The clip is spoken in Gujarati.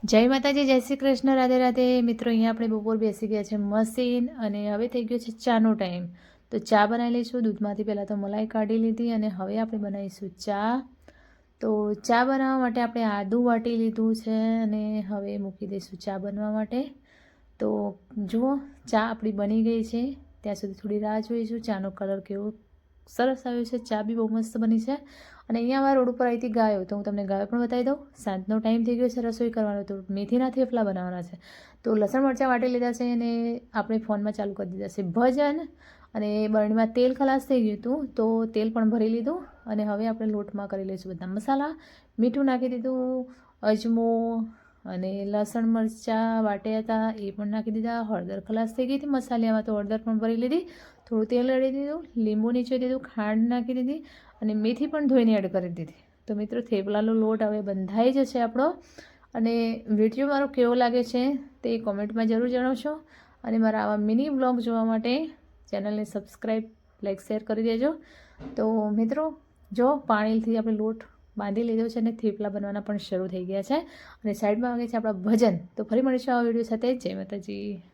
જય માતાજી, જય શ્રી કૃષ્ણ, રાધે રાધે. મિત્રો, અહીંયા આપણે બપોર બેસી ગયા છે મશીન અને હવે થઈ ગયો છે ચાનો ટાઈમ. તો ચા બનાવી લઈશું. દૂધમાંથી પહેલાં તો મલાઈ કાઢી લીધી અને હવે આપણે બનાવીશું ચા. તો ચા બનાવવા માટે આપણે આદું વાટી લીધું છે અને હવે મૂકી દઈશું ચા બનવા માટે. તો જુઓ, ચા આપણી બની ગઈ છે. ત્યાં સુધી થોડી રાહ જોઈશું. ચાનો કલર કેવો સરસ આવ્યો છે. ચા બી બહુ મસ્ત બની છે. અને અહીંયા અમારા રોડ ઉપર આવી હતી ગાયો, તો હું તમને ગાયો પણ બતાવી દઉં. સાંજનો ટાઈમ થઈ ગયો છે રસોઈ કરવાનો, તો મેથીના થેપલા બનાવવાના છે. તો લસણ મરચાં વાટી લીધા છે અને આપણે ફોનમાં ચાલુ કરી દીધા છે ભજન. અને બરણીમાં તેલ ખલાસ થઈ ગયું હતું, તો તેલ પણ ભરી લીધું. અને હવે આપણે લોટમાં કરી લઈશું બધા મસાલા. મીઠું નાખી દીધું, અજમો અને લસણ મરચાં વાટ્યા હતા એ પણ નાખી દીધા. હળદર ખલાસ થઈ ગઈ હતી મસાલિયામાં, તો હળદર પણ ભરી લીધી. થોડું તેલ રેડી દીધું, લીંબુ નીચોઈ દીધું, ખાંડ નાખી દીધી અને મેથી પણ ધોઈને એડ કરી દીધી. તો મિત્રો, થેપલાનો લોટ હવે બંધાઈ જશે આપણો. અને વિડીયો મારો કેવો લાગે છે તે કોમેન્ટમાં જરૂર જણાવશો. અને મારા આવા મિની બ્લોગ જોવા માટે ચેનલને સબસ્ક્રાઈબ, લાઈક, શેર કરી દેજો. તો મિત્રો, જો પાણીથી આપણે લોટ બાંધી લીધો છે અને થેપલા બનવાના પણ શરૂ થઈ ગયા છે. અને સાઈડમાં વાગે છે આપણા ભજન. તો ફરી મળીશું આ વિડીયો સાથે. જય માતાજી.